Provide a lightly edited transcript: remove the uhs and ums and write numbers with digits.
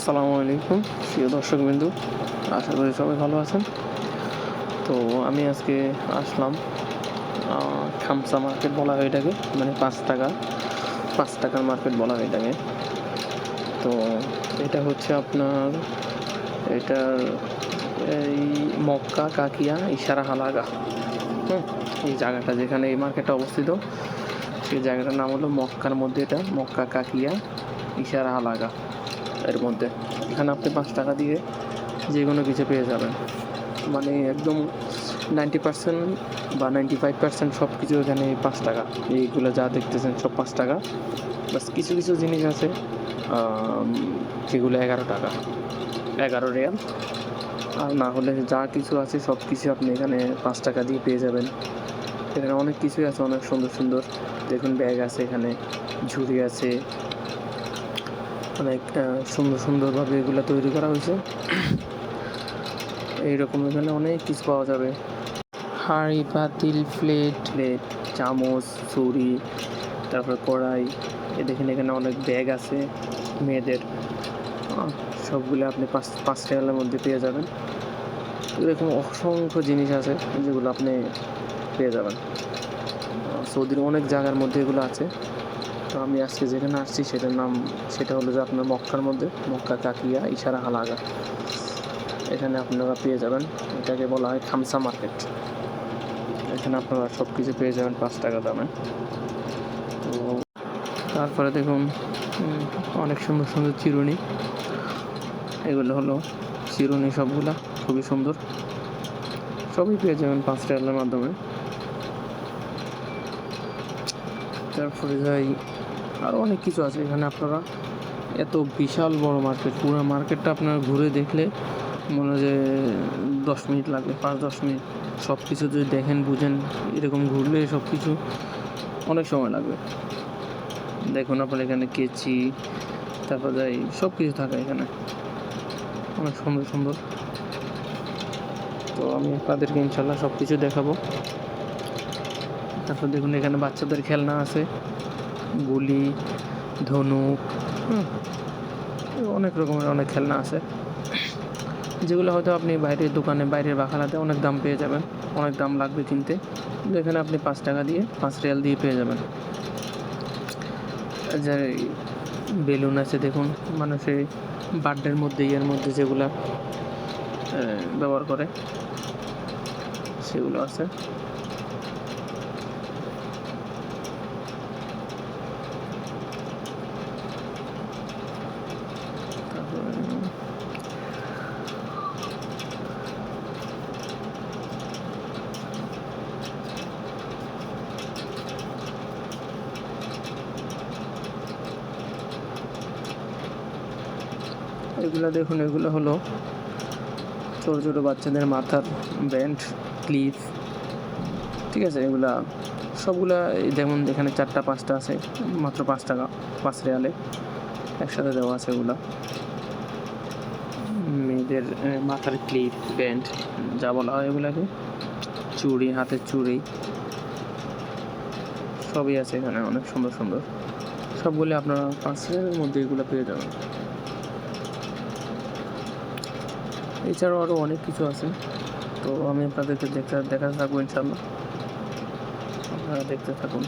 আসসালামু আলাইকুম প্রিয় দর্শকবৃন্দু, আশা করি সবাই ভালো আছেন। তো আমি আজকে আসলাম খামসা মার্কেট বলা হয় এটাকে, মানে 5 টাকার মার্কেট বলা হয় এটাকে। তো এটা হচ্ছে আপনার এটার এই মক্কা কাকিয়া ইশারা হালাগা। এই জায়গাটা যেখানে এই মার্কেটটা অবস্থিত, সেই জায়গাটার নাম হলো মক্কার মধ্যে, এটা মক্কা কাকিয়া ইশারা হালাগা এর মধ্যে। এখানে আপনি 5 টাকা দিয়ে যে কোনো কিছু পেয়ে যাবেন, মানে একদম 90% বা 95% সব কিছু এখানে 5 টাকা। এইগুলো যা দেখতেছেন সব 5 টাকা। বাস কিছু কিছু জিনিস আছে যেগুলো 11 টাকা, 11 রিয়াল। আর না হলে যা কিছু আছে সব কিছু আপনি এখানে 5 টাকা দিয়ে পেয়ে যাবেন। এখানে অনেক কিছুই আছে, অনেক সুন্দর সুন্দর দেখুন ব্যাগ আছে, এখানে ঝুড়ি আছে, অনেক সুন্দর সুন্দরভাবে এগুলো তৈরি করা হয়েছে। এইরকম এখানে অনেক কিছু পাওয়া যাবে, হাঁড়ি পাতিল প্লেট চামচ ছুরি, তারপর কড়াই। দেখেন এখানে অনেক ব্যাগ আছে মেয়েদের, সবগুলো আপনি 5 টাকার মধ্যে পেয়ে যাবেন। এরকম অসংখ্য জিনিস আছে যেগুলো আপনি পেয়ে যাবেন। সৌদির অনেক জায়গার মধ্যে এগুলো আছে। তো আমি আজকে যেখানে আসছি সেটা হলো যে আপনার মক্কার মধ্যে, মক্কা কাকিয়া ইশারা হালাগা। এখানে আপনারা পেয়ে যাবেন, এটাকে বলা হয় খামসা মার্কেট। এখানে আপনারা সব কিছু পেয়ে যাবেন 5 টাকা দামে। তো তারপরে দেখুন অনেক সুন্দর সুন্দর চিরুনি, এগুলো হলো চিরুনি, সবগুলা খুবই সুন্দর, সবই পেয়ে যাবেন 5 টাকার মাধ্যমে। তারপরে যাই, আরও অনেক কিছু আছে এখানে। আপনারা এত বিশাল বড় মার্কেট, পুরো মার্কেটটা আপনারা ঘুরে দেখলে মনে হয় যে 10 মিনিট লাগবে, 5-10 মিনিট। সব কিছু যদি দেখেন বুঝেন, এরকম ঘুরলে সব কিছু অনেক সময় লাগবে। দেখুন আপনার এখানে কেচি, তারপর যাই সব কিছু থাকে এখানে, অনেক সুন্দর সুন্দর। তো আমি আপনাদেরকে ইনশাল্লাহ সব কিছু দেখাবো। তারপর দেখুন এখানে বাচ্চাদের খেলনা আছে, গুলি, ধনুক, অনেক রকমের অনেক খেলনা আছে, যেগুলো হয়তো আপনি বাইরের দোকানে, বাইরের বাখারাতে অনেক দাম পেয়ে যাবেন, অনেক দাম লাগবে কিনতে। কিন্তু এখানে আপনি 5 টাকা দিয়ে, 5 রিয়াল দিয়ে পেয়ে যাবেন। যে বেলুন আছে দেখুন, মানুষের বার্থডের মধ্যে, ইয়ের মধ্যে যেগুলা ব্যবহার করে সেগুলো আছে। এগুলো দেখুন, এগুলো হলো ছোটো ছোটো বাচ্চাদের মাথার ব্যান্ড, ক্লিপ, ঠিক আছে। এগুলা সবগুলা যেমন এখানে 4টা 5টা আছে, মাত্র 5 টাকা, 5 রিয়ালে একসাথে দেওয়া আছে। এগুলা মেয়েদের মাথার ক্লিপ, ব্যান্ড যা বলা হয় এগুলাকে, চুড়ি, হাতের চুড়ি, সবই আছে এখানে, অনেক সুন্দর সুন্দর। সবগুলো আপনারা 5 রিয়ালের মধ্যে এগুলো পেয়ে যাবেন। এছাড়াও আরও অনেক কিছু আছে। তো আমি আপনাদেরকে দেখাতে থাকবো ইনশাল্লাহ, আপনারা দেখতে থাকুন।